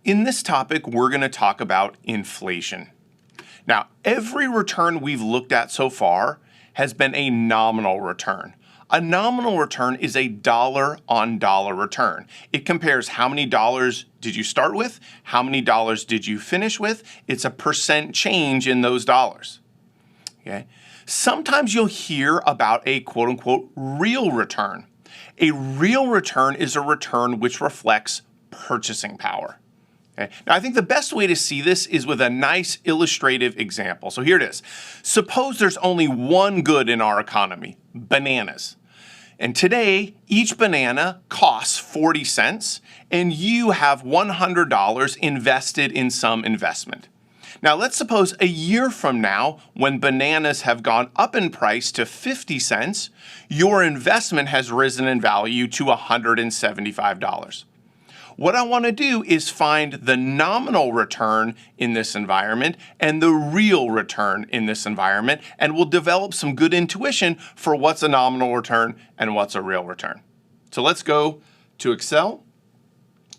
In this topic, we're going to talk about inflation. Now, every return we've looked at so far has been a nominal return. A nominal return is a dollar-on-dollar return. It compares how many dollars did you start with, how many dollars did you finish with. It's a percent change in those dollars. Okay? Sometimes you'll hear about a quote-unquote real return. A real return is a return which reflects purchasing power. Okay. Now, I think the best way to see this is with a nice illustrative example. So here it is. Suppose there's only one good in our economy, bananas. And today, each banana costs 40 cents, and you have $100 invested in some investment. Now, let's suppose a year from now, when bananas have gone up in price to 50 cents, your investment has risen in value to $175. What I want to do is find the nominal return in this environment and the real return in this environment, and we'll develop some good intuition for what's a nominal return and what's a real return. So let's go to Excel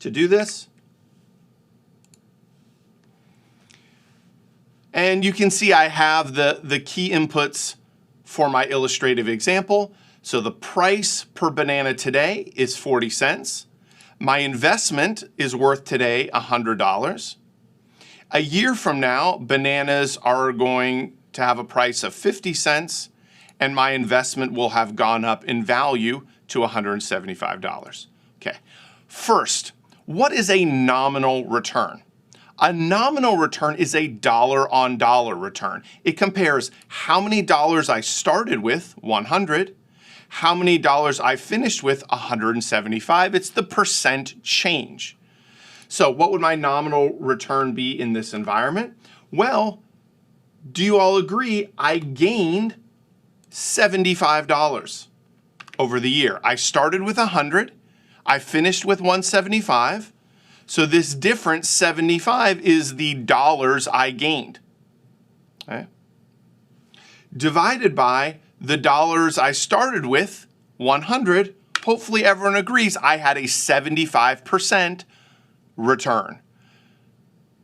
to do this. And you can see I have the key inputs for my illustrative example. So the price per banana today is 40 cents. My investment is worth today $100. A year from now, bananas are going to have a price of 50 cents, and my investment will have gone up in value to $175. Okay. First, what is a nominal return? A nominal return is a dollar-on-dollar return. It compares how many dollars I started with, 100, how many dollars I finished with, 175. It's the percent change. So what would my nominal return be in this environment? Well, do you all agree I gained $75 over the year? I started with 100, I finished with 175. So this difference, 75, is the dollars I gained. Okay. Divided by the dollars I started with, 100, hopefully everyone agrees I had a 75% return.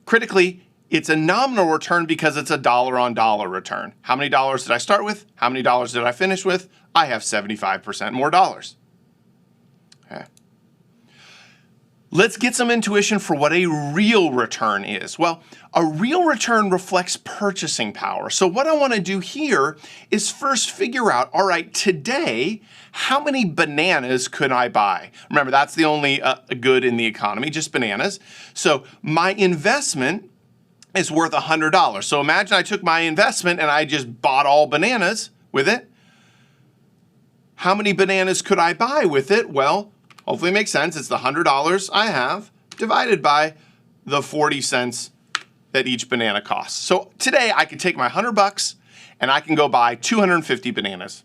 Critically, it's a nominal return because it's a dollar-on-dollar return. How many dollars did I start with? How many dollars did I finish with? I have 75% more dollars. Okay. Let's get some intuition for what a real return is. Well, a real return reflects purchasing power. So what I want to do here is first figure out, all right, today, how many bananas could I buy? Remember, that's the only good in the economy, just bananas. So my investment is worth $100. So imagine I took my investment and I just bought all bananas with it. How many bananas could I buy with it? Well, hopefully it makes sense. It's the $100 I have divided by the 40 cents that each banana costs. So today I can take my $100 and I can go buy 250 bananas.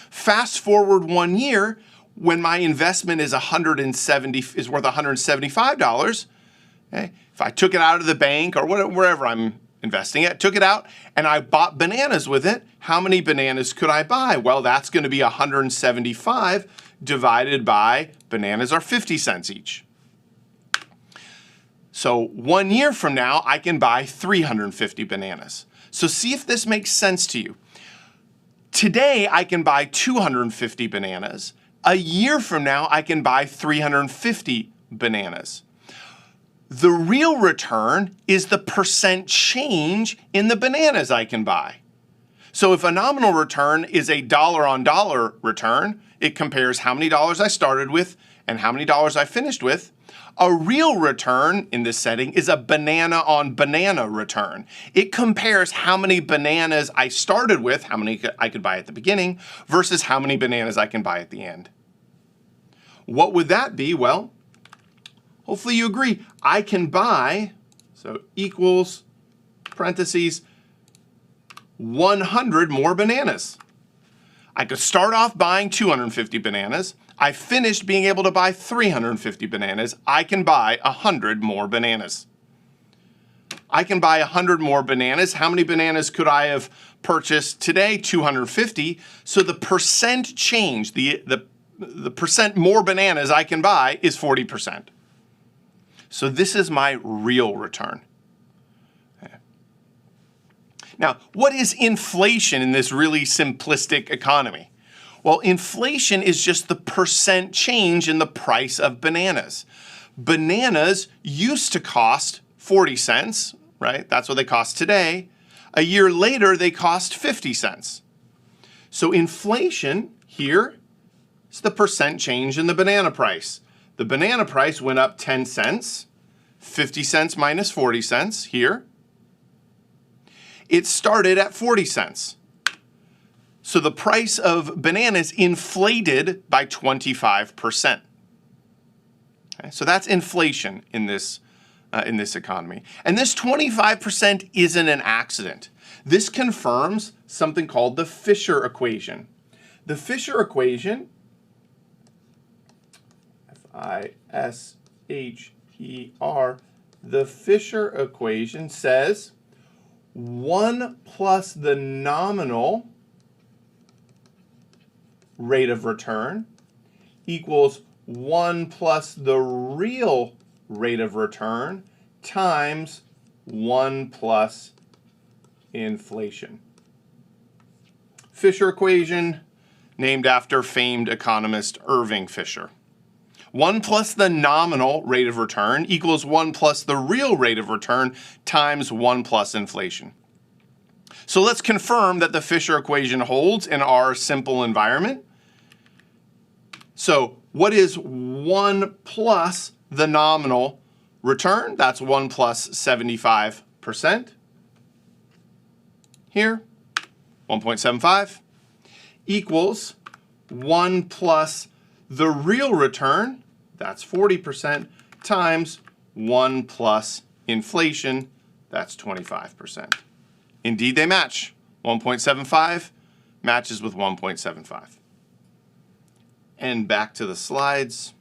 Fast forward 1 year, when my investment is worth $175. Okay? If I took it out of the bank or wherever I'm investing it, took it out and I bought bananas with it, how many bananas could I buy? Well, that's going to be 175 divided by, bananas are 50 cents each. So 1 year from now, I can buy 350 bananas. So see if this makes sense to you. Today, I can buy 250 bananas. A year from now, I can buy 350 bananas. The real return is the percent change in the bananas I can buy. So if a nominal return is a dollar-on-dollar return, it compares how many dollars I started with and how many dollars I finished with. A real return in this setting is a banana-on-banana return. It compares how many bananas I started with, how many I could buy at the beginning, versus how many bananas I can buy at the end. What would that be? Well, hopefully you agree. I can buy, so equals, parentheses, 100 more bananas. I could start off buying 250 bananas. I finished being able to buy 350 bananas. I can buy 100 more bananas. I can buy 100 more bananas. How many bananas could I have purchased today? 250. So the percent change, the percent more bananas I can buy is 40%. So this is my real return. Okay. Now, what is inflation in this really simplistic economy? Well, inflation is just the percent change in the price of bananas. Bananas used to cost 40 cents, right? That's what they cost today. A year later, they cost 50 cents. So inflation here is the percent change in the banana price. The banana price went up 10 cents, 50 cents minus 40 cents here. It started at 40 cents. So the price of bananas inflated by 25%. Okay, so that's inflation in this economy. And this 25% isn't an accident. This confirms something called the Fisher equation. The Fisher equation, F-I-S-H-E-R, the Fisher equation says 1 plus the nominal rate of return equals 1 plus the real rate of return times 1 plus inflation. Fisher equation, named after famed economist Irving Fisher. 1 plus the nominal rate of return equals 1 plus the real rate of return times 1 plus inflation. So let's confirm that the Fisher equation holds in our simple environment. So what is 1 plus the nominal return? That's 1 plus 75%. Here, 1.75 equals 1 plus the real return, that's 40%, times 1 plus inflation, that's 25%. Indeed, they match. 1.75 matches with 1.75. And back to the slides.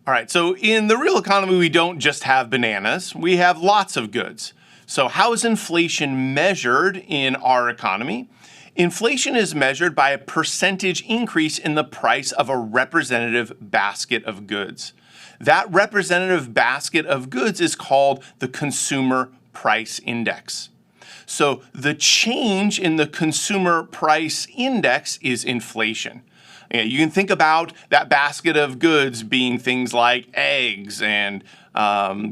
All right, so in the real economy, we don't just have bananas, we have lots of goods. So how is inflation measured in our economy? Inflation is measured by a percentage increase in the price of a representative basket of goods. That representative basket of goods is called the Consumer Price Index. So the change in the Consumer Price Index is inflation. You can think about that basket of goods being things like eggs and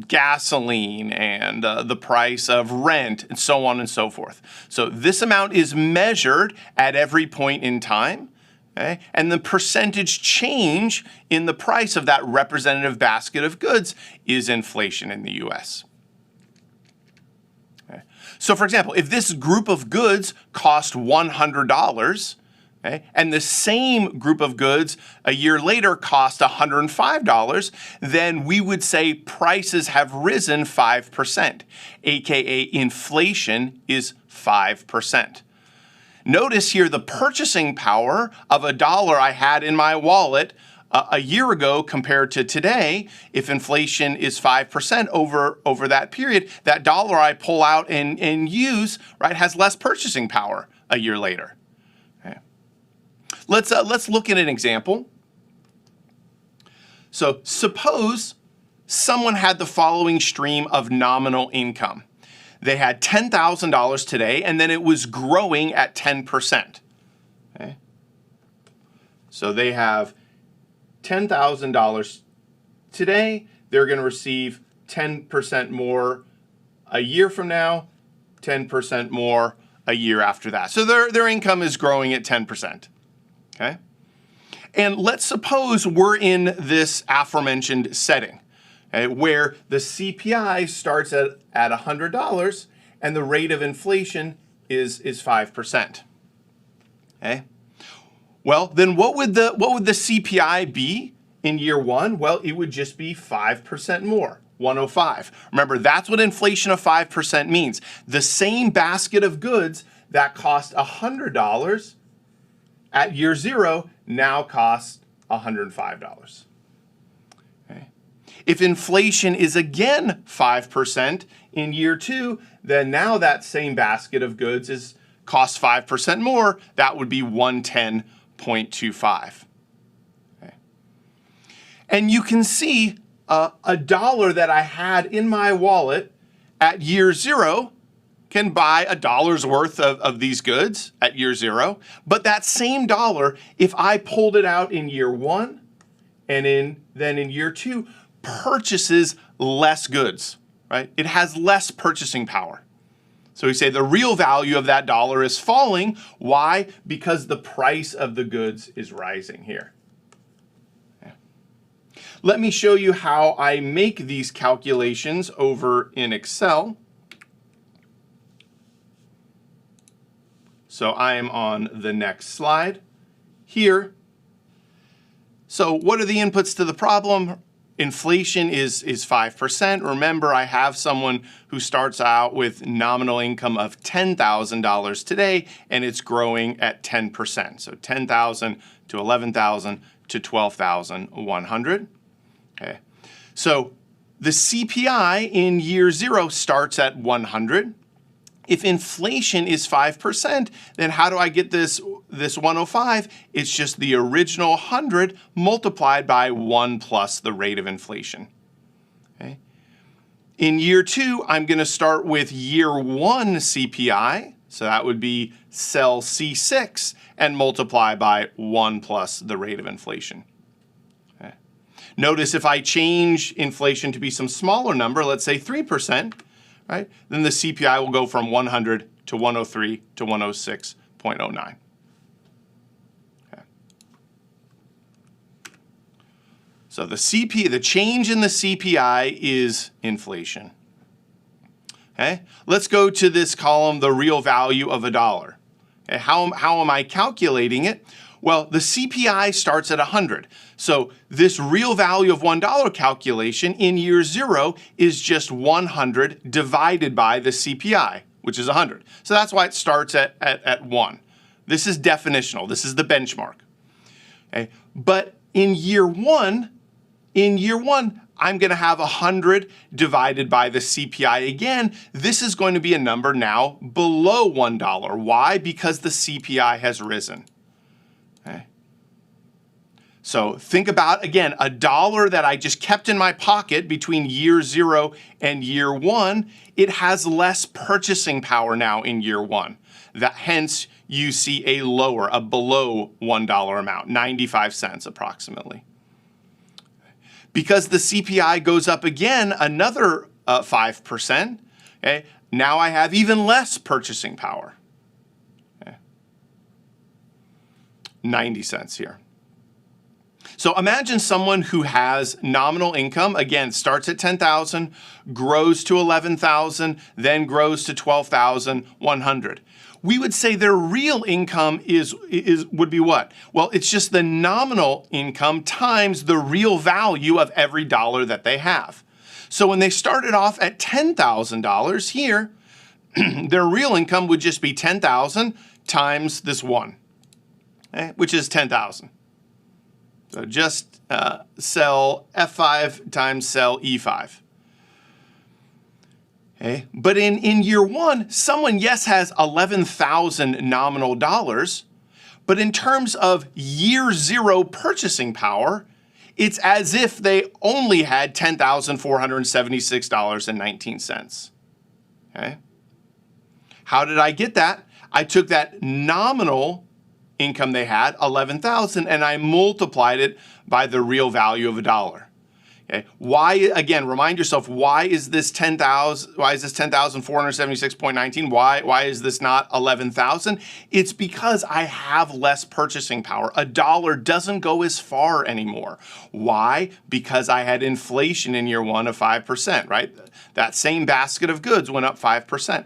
gasoline and the price of rent and so on and so forth. So this amount is measured at every point in time. Okay? And the percentage change in the price of that representative basket of goods is inflation in the US. Okay? So for example, if this group of goods cost $100, okay, and the same group of goods a year later cost $105, then we would say prices have risen 5%, aka inflation is 5%. Notice here the purchasing power of a dollar I had in my wallet a year ago compared to today. If inflation is 5% over that period, that dollar I pull out and use, right, has less purchasing power a year later. Let's look at an example. So suppose someone had the following stream of nominal income. They had $10,000 today, and then it was growing at 10%. Okay? So they have $10,000 today. They're going to receive 10% more a year from now, 10% more a year after that. So their income is growing at 10%. Okay? And let's suppose we're in this aforementioned setting, okay, where the CPI starts at $100 and the rate of inflation is 5%. Okay? Well, then what would the CPI be in year one? Well, it would just be 5% more, 105. Remember, that's what inflation of 5% means. The same basket of goods that cost $100 at year zero now costs $105. Okay. If inflation is again 5% in year two, then now that same basket of goods costs 5% more. That would be 110 0.25. Okay. And you can see a dollar that I had in my wallet at year 0 can buy $1's worth of these goods at year 0. But that same dollar, if I pulled it out in year 1 and then in year 2, purchases less goods, right? It has less purchasing power. So we say the real value of that dollar is falling. Why? Because the price of the goods is rising here. Let me show you how I make these calculations over in Excel. So I am on the next slide here. So what are the inputs to the problem? Inflation is 5%. Remember, I have someone who starts out with nominal income of $10,000 today, and it's growing at 10%. So 10,000 to 11,000 to 12,100. Okay. So the CPI in year 0 starts at 100. If inflation is 5%, then how do I get this 105? It's just the original 100 multiplied by 1 plus the rate of inflation. Okay. In year 2, I'm going to start with year 1 CPI. So that would be cell C6 and multiply by 1 plus the rate of inflation. Okay. Notice if I change inflation to be some smaller number, let's say 3%, right? Then the CPI will go from 100 to 103 to 106.09. Okay. So the change in the CPI is inflation. Okay. Let's go to this column, the real value of $1. Okay. How am I calculating it? Well, the CPI starts at 100. So this real value of $1 calculation in year 0 is just 100 divided by the CPI, which is 100. So that's why it starts at 1. This is definitional. This is the benchmark. Okay. But in year 1, I'm going to have 100 divided by the CPI again. This is going to be a number now below $1. Why? Because the CPI has risen. Okay. So think about, again, $1 that I just kept in my pocket between year 0 and year 1. It has less purchasing power now in year 1. Hence, you see a below $1 amount, 95 cents approximately. Because the CPI goes up again another 5%, okay, now I have even less purchasing power. 90 cents here. So imagine someone who has nominal income, again, starts at 10,000, grows to 11,000, then grows to 12,100. We would say their real income would be what? Well, it's just the nominal income times the real value of every dollar that they have. So when they started off at $10,000 here, their real income would just be 10,000 times this 1. Okay, which is 10,000. So just cell F5 times cell E5. Okay, but in year 1, someone, yes, has 11,000 nominal dollars, but in terms of year 0 purchasing power, it's as if they only had $10,476.19. Okay? How did I get that? I took that nominal income they had, 11,000, and I multiplied it by the real value of $1. Okay. Why, again, remind yourself, why is this 10,476.19? Why is this not 11,000? It's because I have less purchasing power. $1 doesn't go as far anymore. Why? Because I had inflation in year 1 of 5%, right? That same basket of goods went up 5%.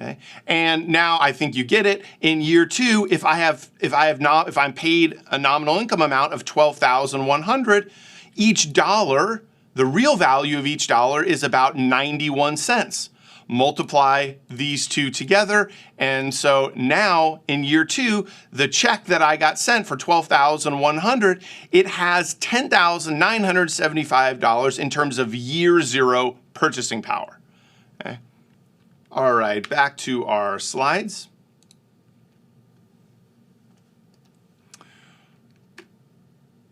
Okay. And now I think you get it. In year 2, if I'm paid a nominal income amount of 12,100, each dollar, the real value of each dollar is about 91 cents. Multiply these two together, and so now in year 2, the check that I got sent for 12,100, it has $10,975 in terms of year 0 purchasing power. Okay. All right, back to our slides.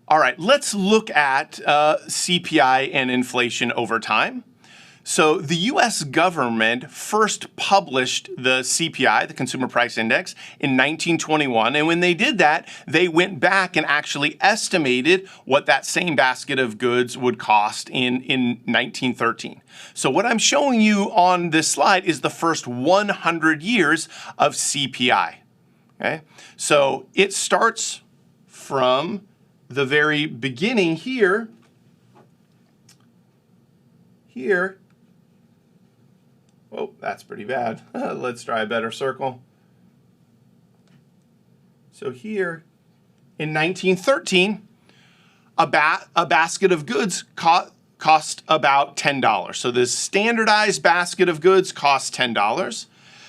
All right, let's look at CPI and inflation over time. So the US government first published the CPI, the Consumer Price Index, in 1921. And when they did that, they went back and actually estimated what that same basket of goods would cost in 1913. So what I'm showing you on this slide is the first 100 years of CPI. Okay? So it starts from the very beginning here. Oh, that's pretty bad. Let's try a better circle. So here in 1913, a basket of goods cost about $10. So this standardized basket of goods costs $10.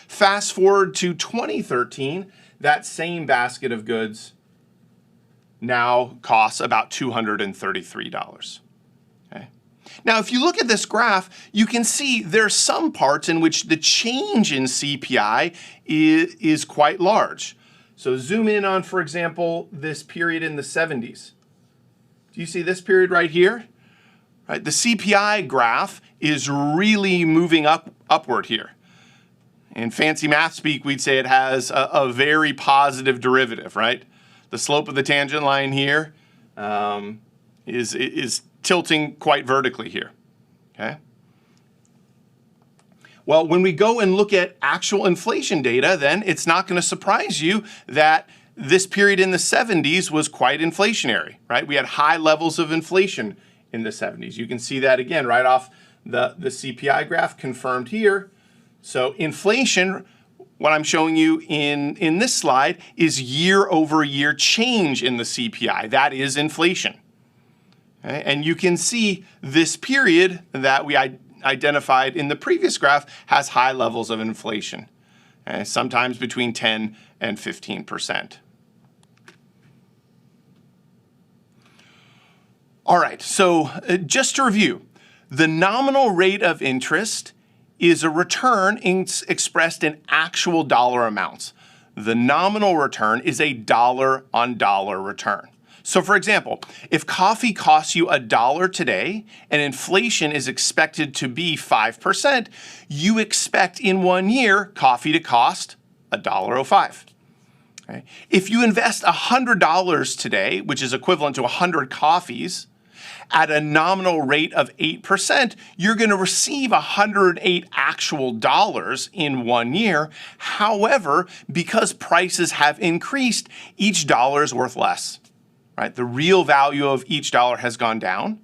Fast forward to 2013, that same basket of goods now costs about $233. Now, if you look at this graph, you can see there's some parts in which the change in CPI is quite large. So zoom in on, for example, this period in the 70s. Do you see this period right here? Right, the CPI graph is really moving upward here. In fancy math speak, we'd say it has a very positive derivative, right? The slope of the tangent line here is tilting quite vertically here, okay? Well, when we go and look at actual inflation data, then it's not going to surprise you that this period in the 70s was quite inflationary, right? We had high levels of inflation in the 70s. You can see that again right off the CPI graph confirmed here. So inflation, what I'm showing you in this slide, is year-over-year change in the CPI. That is inflation. Okay? And you can see this period that we identified in the previous graph has high levels of inflation, sometimes between 10 and 15%. All right, so just to review, the nominal rate of interest is a return expressed in actual dollar amounts. The nominal return is a dollar-on-dollar return. So for example, if coffee costs you $1 today and inflation is expected to be 5%, you expect in 1 year coffee to cost $1.05. Okay? If you invest $100 today, which is equivalent to 100 coffees, at a nominal rate of 8%, you're going to receive 108 actual dollars in 1 year. However, because prices have increased, each dollar is worth less. Right? The real value of each dollar has gone down.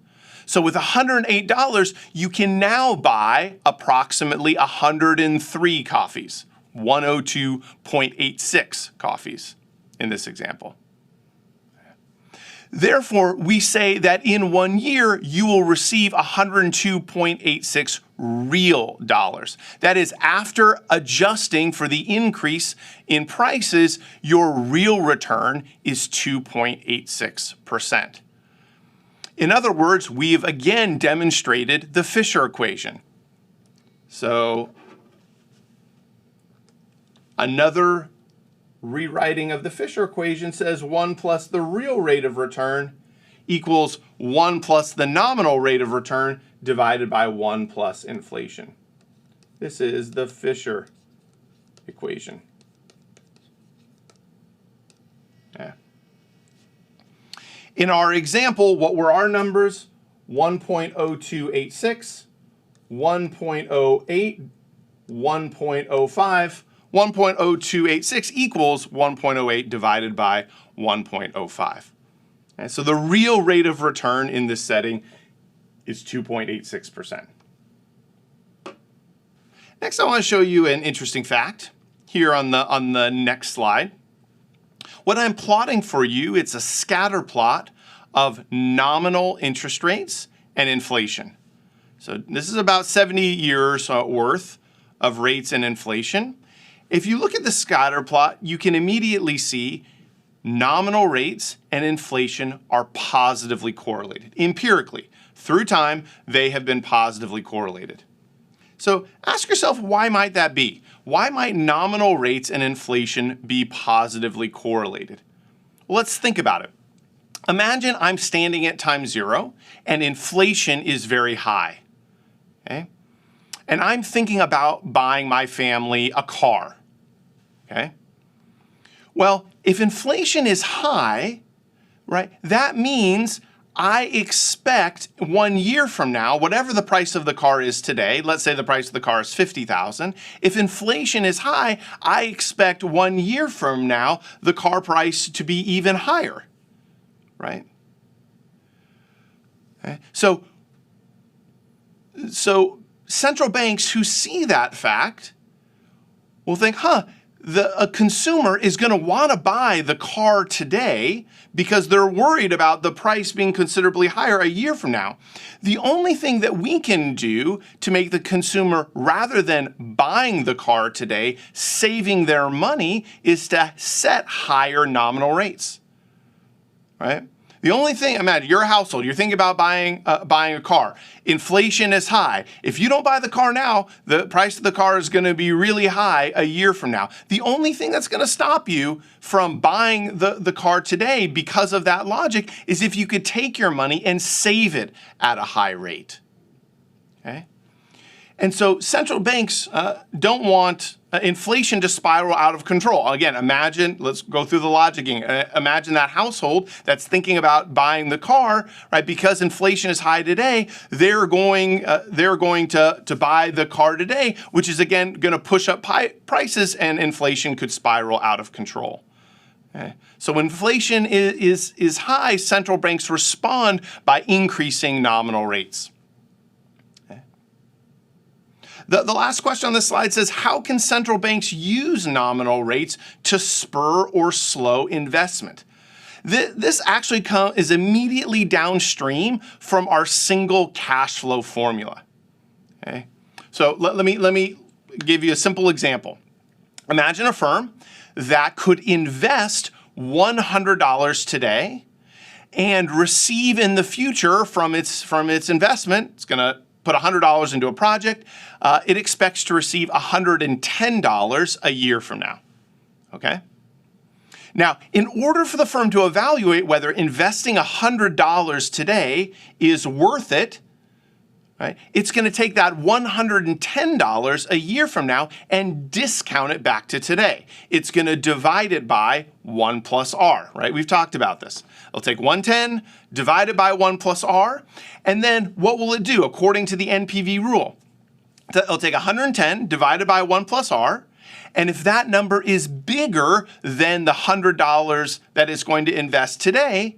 So with $108, you can now buy approximately 103 coffees, 102.86 coffees in this example. Therefore, we say that in 1 year, you will receive 102.86 real dollars. That is, after adjusting for the increase in prices, your real return is 2.86%. In other words, we've again demonstrated the Fisher equation. So another rewriting of the Fisher equation says 1 plus the real rate of return equals 1 plus the nominal rate of return divided by 1 plus inflation. This is the Fisher equation. Yeah. In our example, what were our numbers? 1.0286, 1.08, 1.05. 1.0286 equals 1.08 divided by 1.05. And so the real rate of return in this setting is 2.86%. Next, I want to show you an interesting fact here on the next slide. What I'm plotting for you, it's a scatter plot of nominal interest rates and inflation. So this is about 70 years worth of rates and inflation. If you look at the scatter plot, you can immediately see nominal rates and inflation are positively correlated. Empirically, through time, they have been positively correlated. So ask yourself, why might that be? Why might nominal rates and inflation be positively correlated? Well, let's think about it. Imagine I'm standing at time 0 and inflation is very high. Okay? And I'm thinking about buying my family a car. Okay? Well, if inflation is high, right, that means I expect 1 year from now, whatever the price of the car is today, let's say the price of the car is $50,000. If inflation is high, I expect 1 year from now the car price to be even higher, right? Okay. So central banks who see that fact will think, a consumer is going to want to buy the car today because they're worried about the price being considerably higher a year from now. The only thing that we can do to make the consumer, rather than buying the car today, saving their money, is to set higher nominal rates, right? The only thing, imagine your household, you're thinking about buying a car. Inflation is high. If you don't buy the car now, the price of the car is going to be really high a year from now. The only thing that's going to stop you from buying the car today because of that logic is if you could take your money and save it at a high rate. Okay? And so central banks don't want inflation to spiral out of control. Again, imagine, let's go through the logic again. Imagine that household that's thinking about buying the car, right? Because inflation is high today, they're going to buy the car today, which is again going to push up prices, and inflation could spiral out of control. Okay? So when inflation is high, central banks respond by increasing nominal rates. The last question on this slide says, how can central banks use nominal rates to spur or slow investment? This actually is immediately downstream from our single cash flow formula. Okay? So let me give you a simple example. Imagine a firm that could invest $100 today and receive in the future from its investment. It's going to put $100 into a project. It expects to receive $110 a year from now. Okay? Now, in order for the firm to evaluate whether investing $100 today is worth it, right, it's going to take that $110 a year from now and discount it back to today. It's going to divide it by 1 plus R, right? We've talked about this. It'll take 110 divided by 1 plus R, and then what will it do according to the NPV rule? It'll take 110 divided by 1 plus R, and if that number is bigger than the $100 that it's going to invest today,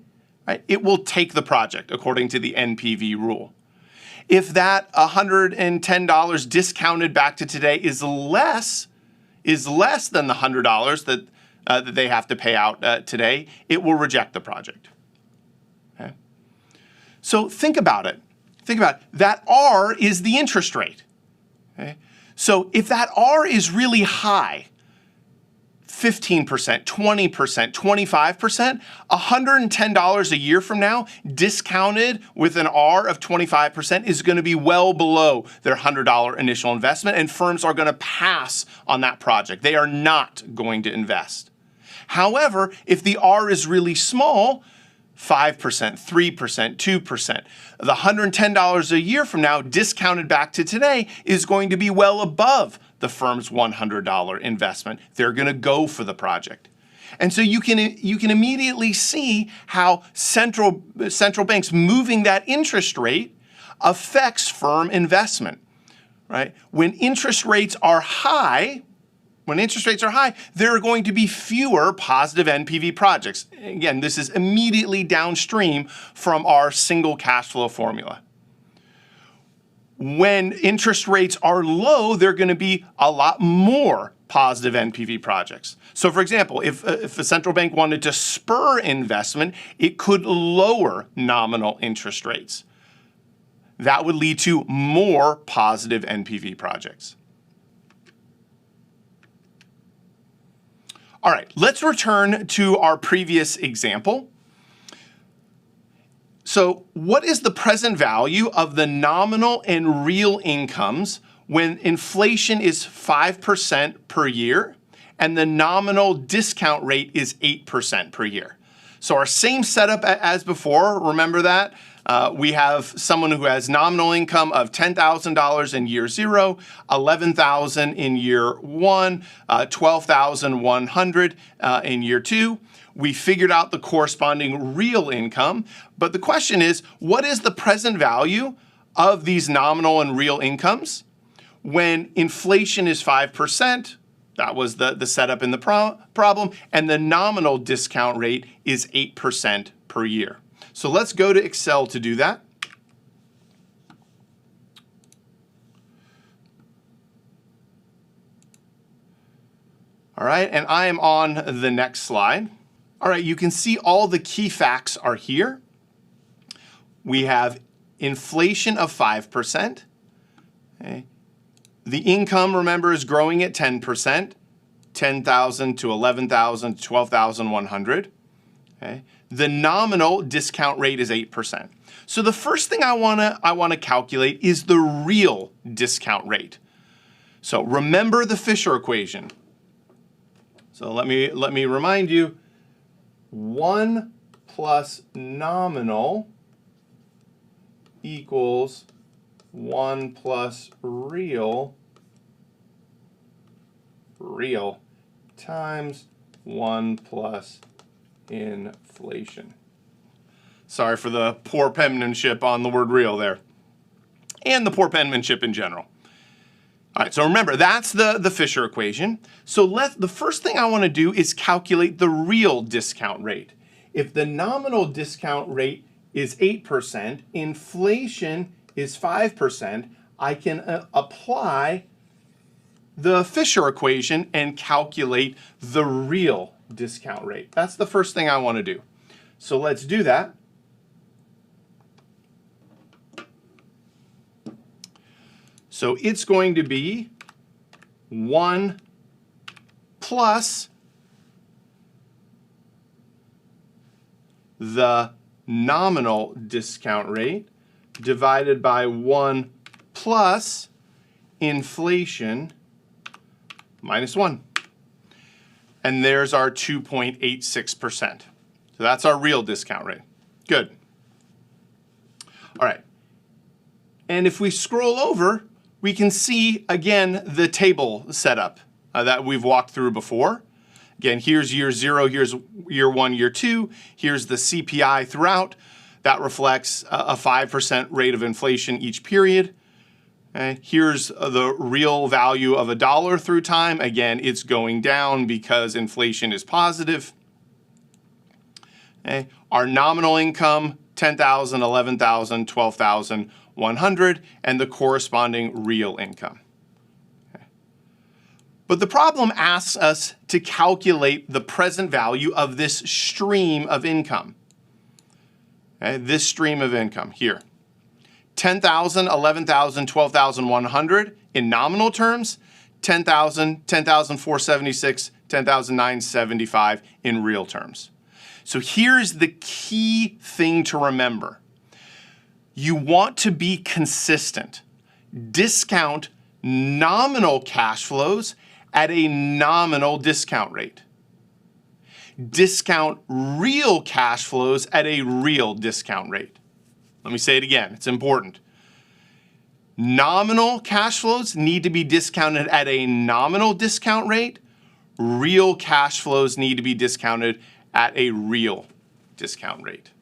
right, it will take the project according to the NPV rule. If that $110 discounted back to today is less than the $100 that they have to pay out today, it will reject the project. Okay? So think about it. That R is the interest rate. Okay? So if that R is really high, 15%, 20%, 25%, $110 a year from now, discounted with an R of 25%, is going to be well below their $100 initial investment, and firms are going to pass on that project. They are not going to invest. However, if the R is really small, 5%, 3%, 2%. The $110 a year from now, discounted back to today, is going to be well above the firm's $100 investment. They're going to go for the project. And so you can immediately see how central banks moving that interest rate affects firm investment, right? When interest rates are high, there are going to be fewer positive NPV projects. Again, this is immediately downstream from our single cash flow formula. When interest rates are low, there are going to be a lot more positive NPV projects. So for example, if the central bank wanted to spur investment, it could lower nominal interest rates. That would lead to more positive NPV projects. All right, let's return to our previous example. So what is the present value of the nominal and real incomes when inflation is 5% per year and the nominal discount rate is 8% per year? So our same setup as before, remember that? We have someone who has nominal income of $10,000 in year 0, $11,000 in year 1, $12,100 in year 2. We figured out the corresponding real income, but the question is, what is the present value of these nominal and real incomes when inflation is 5%? That was the setup in the problem, and the nominal discount rate is 8% per year. So let's go to Excel to do that. All right, and I am on the next slide. All right, you can see all the key facts are here. We have inflation of 5%. Okay. The income, remember, is growing at 10%, 10,000 to 11,000 to 12,100. Okay. The nominal discount rate is 8%. So the first thing I want to calculate is the real discount rate. So remember the Fisher equation. So let me remind you, 1 plus nominal equals 1 plus real times 1 plus inflation. Sorry for the poor penmanship on the word real there, and the poor penmanship in general. All right, so remember, that's the Fisher equation. So the first thing I want to do is calculate the real discount rate. If the nominal discount rate is 8%, inflation is 5%, I can apply the Fisher equation and calculate the real discount rate. That's the first thing I want to do. So let's do that. So it's going to be 1 plus the nominal discount rate divided by 1 plus inflation minus 1. And there's our 2.86%. So that's our real discount rate. Good. All right. And if we scroll over, we can see, again, the table setup that we've walked through before. Again, here's year 0, here's year 1, year 2. Here's the CPI throughout. That reflects a 5% rate of inflation each period. Okay. Here's the real value of $1 through time. Again, it's going down because inflation is positive. Okay. Our nominal income, 10,000, 11,000, 12,100, and the corresponding real income. Okay. But the problem asks us to calculate the present value of this stream of income. Okay. This stream of income here. 10,000, 11,000, 12,100 in nominal terms, 10,000, 10,476, 10,975 in real terms. So here's the key thing to remember. You want to be consistent. Discount nominal cash flows at a nominal discount rate. Discount real cash flows at a real discount rate. Let me say it again, it's important. Nominal cash flows need to be discounted at a nominal discount rate. Real cash flows need to be discounted at a real discount rate.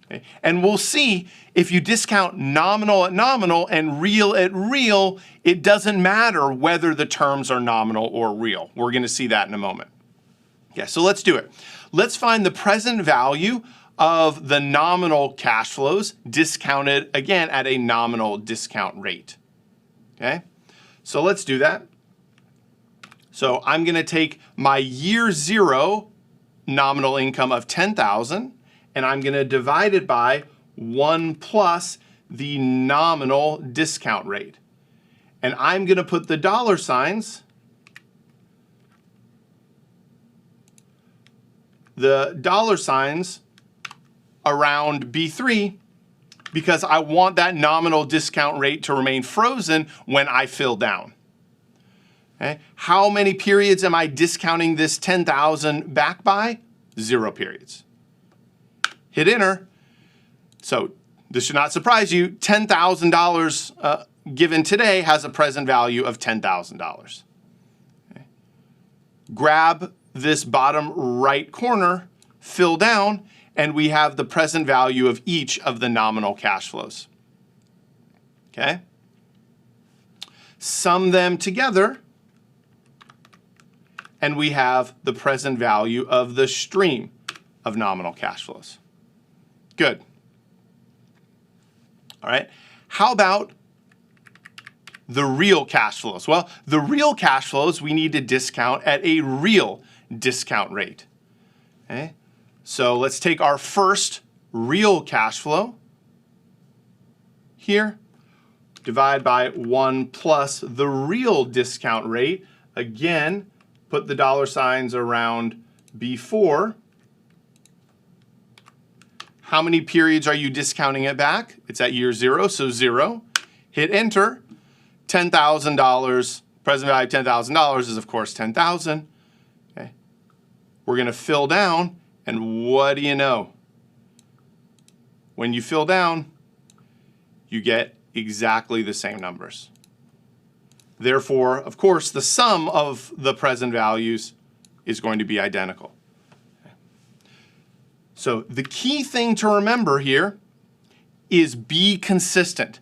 Okay? And we'll see if you discount nominal at nominal and real at real, it doesn't matter whether the terms are nominal or real. We're going to see that in a moment. Okay, so let's do it. Let's find the present value of the nominal cash flows discounted, again, at a nominal discount rate. Okay, so let's do that. So I'm going to take my year 0 nominal income of 10,000, and I'm going to divide it by 1 plus the nominal discount rate. And I'm going to put the dollar signs, around B3 because I want that nominal discount rate to remain frozen when I fill down. Okay. How many periods am I discounting this 10,000 back by? 0 periods. Hit enter. So this should not surprise you. $10,000 given today has a present value of $10,000. Okay. Grab this bottom right corner, fill down, and we have the present value of each of the nominal cash flows. Okay? Sum them together, and we have the present value of the stream of nominal cash flows. Good. All right. How about the real cash flows? Well, the real cash flows we need to discount at a real discount rate. Okay? So let's take our first real cash flow here, divide by 1 plus the real discount rate. Again, put the dollar signs around before. How many periods are you discounting it back? It's at year 0, so 0. Hit enter. $10,000, present value of $10,000 is of course 10,000. Okay. We're going to fill down, and what do you know? When you fill down, you get exactly the same numbers. Therefore, of course, the sum of the present values is going to be identical. Okay. So the key thing to remember here is be consistent.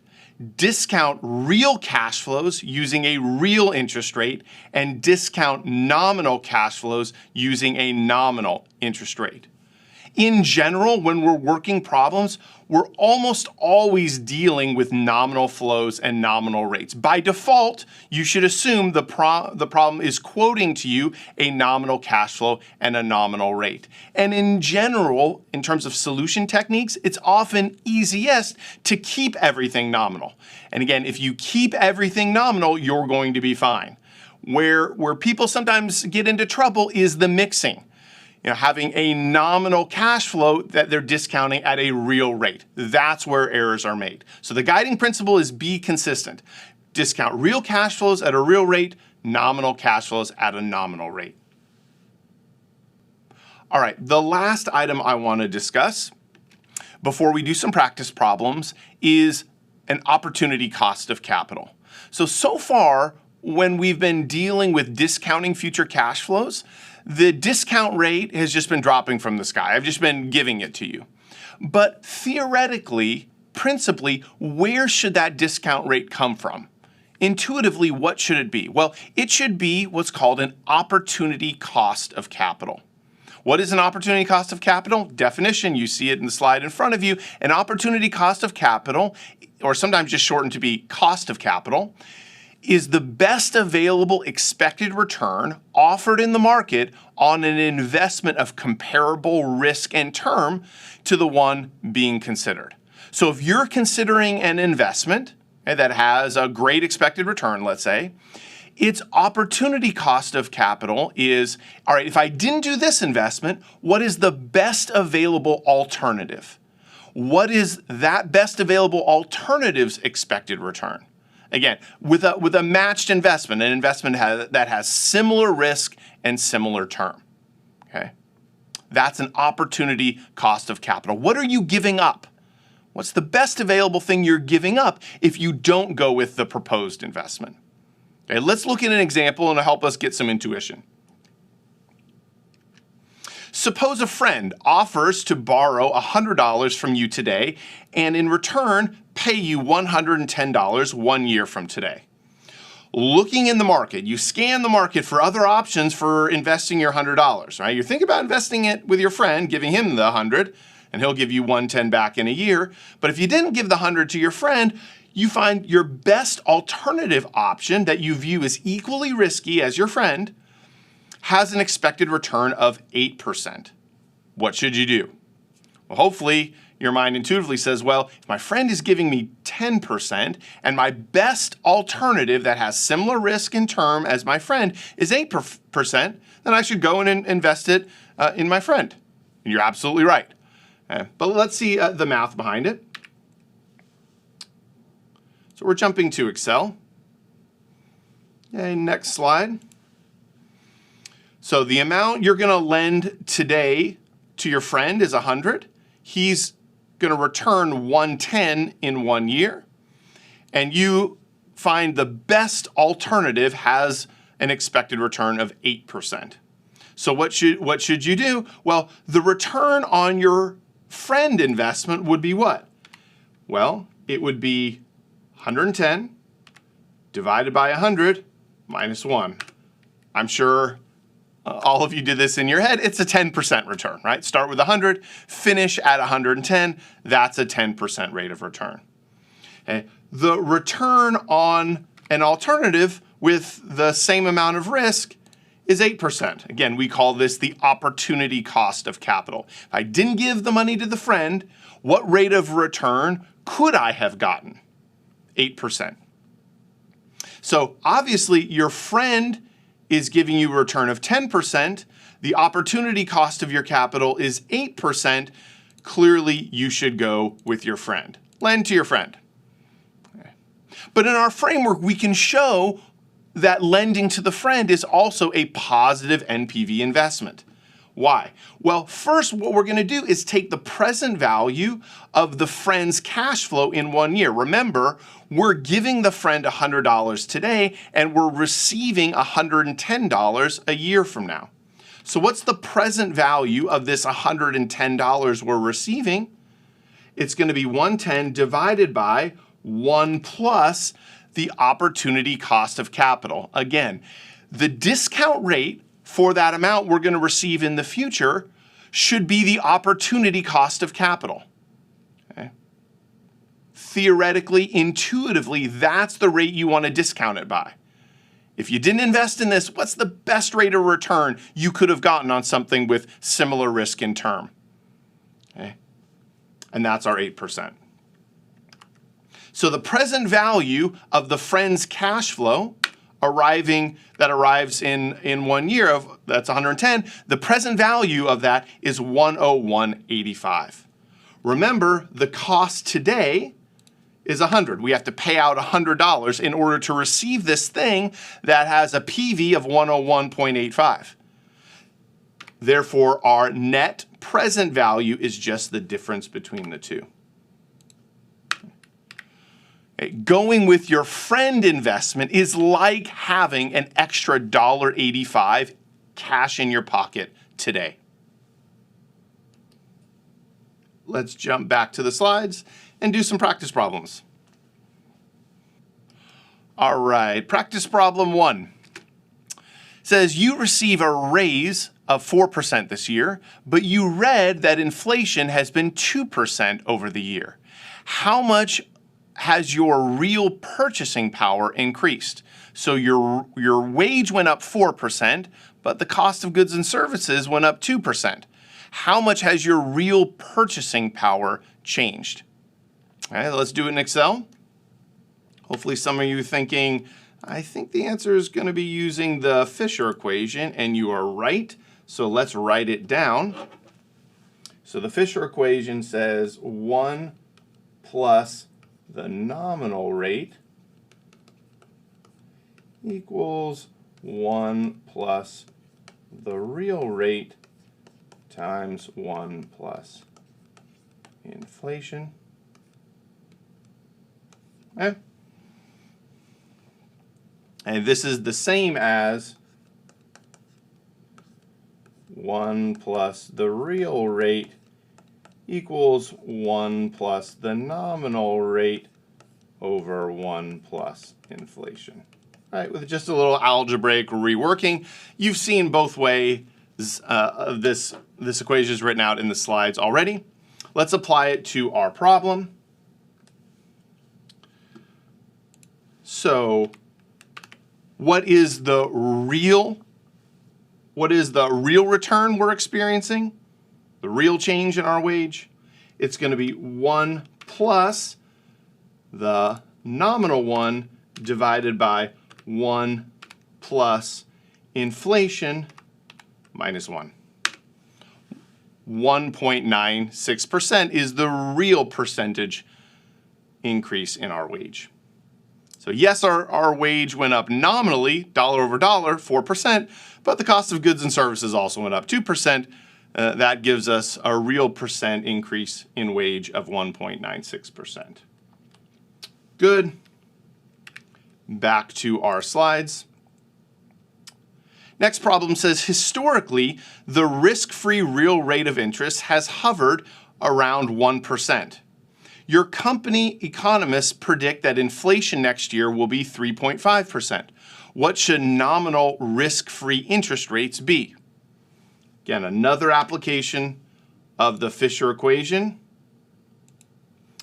Discount real cash flows using a real interest rate and discount nominal cash flows using a nominal interest rate. In general, when we're working problems, we're almost always dealing with nominal flows and nominal rates. By default, you should assume the problem is quoting to you a nominal cash flow and a nominal rate. And in general, in terms of solution techniques, it's often easiest to keep everything nominal. And again, if you keep everything nominal, you're going to be fine. Where people sometimes get into trouble is the mixing. You know, having a nominal cash flow that they're discounting at a real rate. That's where errors are made. So the guiding principle is be consistent. Discount real cash flows at a real rate, nominal cash flows at a nominal rate. All right, the last item I want to discuss before we do some practice problems is an opportunity cost of capital. So far, when we've been dealing with discounting future cash flows, the discount rate has just been dropping from the sky. I've just been giving it to you. But theoretically, principally, where should that discount rate come from? Intuitively, what should it be? Well, it should be what's called an opportunity cost of capital. What is an opportunity cost of capital? Definition, you see it in the slide in front of you. An opportunity cost of capital, or sometimes just shortened to be cost of capital, is the best available expected return offered in the market on an investment of comparable risk and term to the one being considered. So if you're considering an investment that has a great expected return, let's say, its opportunity cost of capital is, all right, if I didn't do this investment, what is the best available alternative? What is that best available alternative's expected return? Again, with a matched investment, an investment that has similar risk and similar term. Okay? That's an opportunity cost of capital. What are you giving up? What's the best available thing you're giving up if you don't go with the proposed investment? Okay, let's look at an example and it'll help us get some intuition. Suppose a friend offers to borrow $100 from you today and in return pay you $110 1 year from today. Looking in the market, you scan the market for other options for investing your $100, right? You think about investing it with your friend, giving him the 100, and he'll give you 110 back in a year. But if you didn't give the 100 to your friend, you find your best alternative option that you view as equally risky as your friend has an expected return of 8%. What should you do? Well, hopefully your mind intuitively says, well, if my friend is giving me 10% and my best alternative that has similar risk and term as my friend is 8%, then I should go and invest it in my friend. And you're absolutely right. But let's see the math behind it. So we're jumping to Excel. Okay, next slide. So the amount you're going to lend today to your friend is 100. he's going to return 110 in 1 year, and you find the best alternative has an expected return of 8%. So what should you do? Well, the return on your friend investment would be what? Well, it would be 110 divided by 100 minus 1. I'm sure all of you did this in your head. It's a 10% return, right? Start with 100, finish at 110. That's a 10% rate of return. Okay. The return on an alternative with the same amount of risk is 8%. Again, we call this the opportunity cost of capital. If I didn't give the money to the friend, what rate of return could I have gotten? 8%. So obviously your friend is giving you a return of 10%. The opportunity cost of your capital is 8%. Clearly you should go with your friend. Lend to your friend. Okay. But in our framework, we can show that lending to the friend is also a positive NPV investment. Why? Well, first, what we're going to do is take the present value of the friend's cash flow in 1 year. Remember, we're giving the friend $100 today, and we're receiving $110 a year from now. So what's the present value of this $110 we're receiving? It's going to be 110 divided by 1 plus the opportunity cost of capital. Again, the discount rate for that amount we're going to receive in the future should be the opportunity cost of capital. Okay. Theoretically, intuitively, that's the rate you want to discount it by. If you didn't invest in this, what's the best rate of return you could have gotten on something with similar risk in term? Okay. And that's our 8%. So the present value of the friend's cash flow that arrives in 1 year, that's 110, the present value of that is 101.85. Remember, the cost today is 100. We have to pay out $100 in order to receive this thing that has a PV of 101.85. Therefore, our net present value is just the difference between the two. Going with your friend investment is like having an extra $1.85 cash in your pocket today. Let's jump back to the slides and do some practice problems. All right, practice problem 1. Says you receive a raise of 4% this year, but you read that inflation has been 2% over the year. How much has your real purchasing power increased? So your wage went up 4%, but the cost of goods and services went up 2%. How much has your real purchasing power changed? All right, let's do it in Excel. Hopefully some of you are thinking, I think the answer is going to be using the Fisher equation, and you are right. So let's write it down. So the Fisher equation says 1 plus the nominal rate equals 1 plus the real rate times 1 plus inflation. Okay. And this is the same as 1 plus the real rate equals 1 plus the nominal rate over 1 plus inflation. All right, with just a little algebraic reworking, you've seen both ways of this equation is written out in the slides already. Let's apply it to our problem. So what is the real return we're experiencing? The real change in our wage? It's going to be 1 plus the nominal 1 divided by 1 plus inflation minus 1. 1.96% is the real percentage increase in our wage. So yes, our wage went up nominally, dollar over dollar, 4%, but the cost of goods and services also went up 2%. that gives us a real percent increase in wage of 1.96%. Good. Back to our slides. Next problem says, historically, the risk-free real rate of interest has hovered around 1%. Your company economists predict that inflation next year will be 3.5%. What should nominal risk-free interest rates be? Again, another application of the Fisher equation.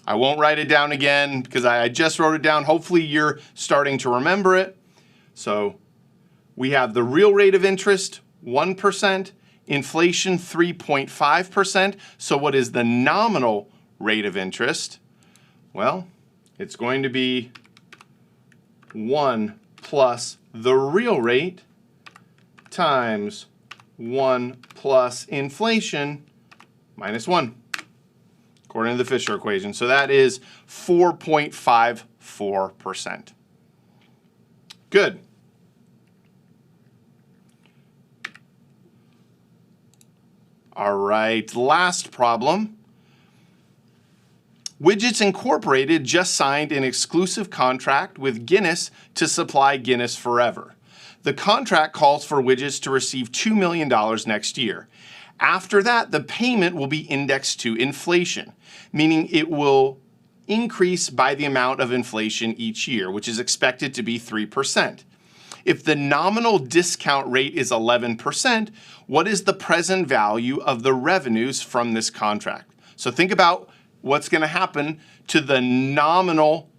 I won't write it down again because I just wrote it down. Hopefully you're starting to remember it. So we have the real rate of interest, 1%, inflation, 3.5%. So what is the nominal rate of interest? Well, it's going to be 1 plus the real rate times 1 plus inflation minus 1, according to the Fisher equation. So that is 4.54%. Good. All right, last problem. Widgets Incorporated just signed an exclusive contract with Guinness to supply Guinness Forever. The contract calls for Widgets to receive $2 million next year. After that, the payment will be indexed to inflation, meaning it will increase by the amount of inflation each year, which is expected to be 3%. If the nominal discount rate is 11%, what is the present value of the revenues from this contract? So think about what's going to happen to the nominal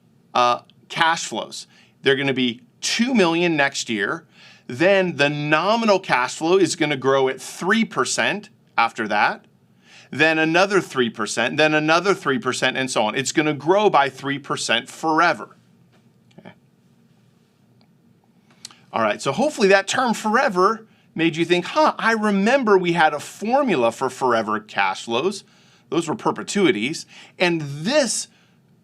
cash flows. They're going to be $2 million next year. Then the nominal cash flow is going to grow at 3% after that. Then another 3%, then another 3%, and so on. It's going to grow by 3% forever. Okay. All right, so hopefully that term forever made you think, I remember we had a formula for forever cash flows. Those were perpetuities. And this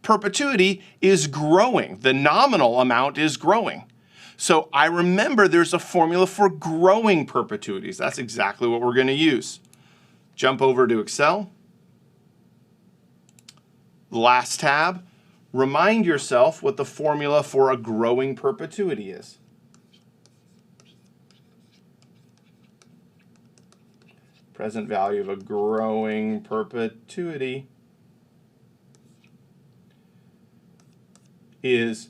perpetuity is growing. The nominal amount is growing. So I remember there's a formula for growing perpetuities. That's exactly what we're going to use. Jump over to Excel. Last tab. Remind yourself what the formula for a growing perpetuity is. Present value of a growing perpetuity is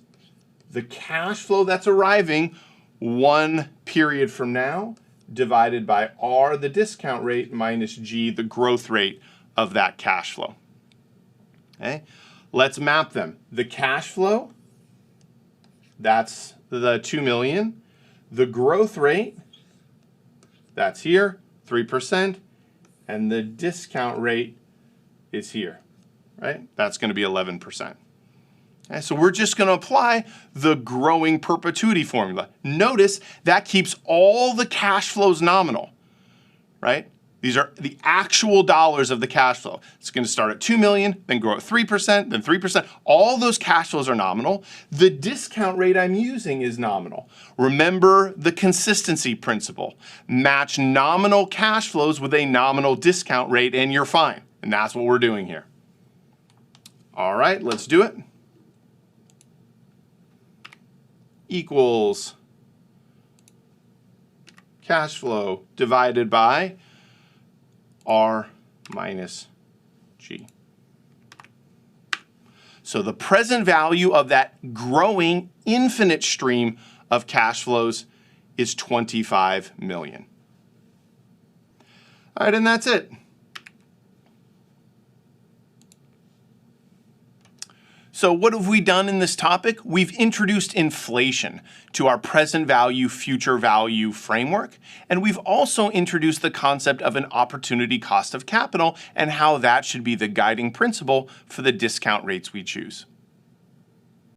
the cash flow that's arriving 1 period from now divided by R, the discount rate, minus G, the growth rate of that cash flow. Okay? Let's map them. The cash flow, that's the 2 million. The growth rate, that's here, 3%. And the discount rate is here, right? That's going to be 11%. Okay, so we're just going to apply the growing perpetuity formula. Notice that keeps all the cash flows nominal, right? These are the actual dollars of the cash flow. It's going to start at 2 million, then grow at 3%, then 3%. All those cash flows are nominal. The discount rate I'm using is nominal. Remember the consistency principle. Match nominal cash flows with a nominal discount rate and you're fine. And that's what we're doing here. All right, let's do it. Equals cash flow divided by R minus G. So the present value of that growing infinite stream of cash flows is 25 million. All right, and that's it. So what have we done in this topic? We've introduced inflation to our present value, future value framework. And we've also introduced the concept of an opportunity cost of capital and how that should be the guiding principle for the discount rates we choose.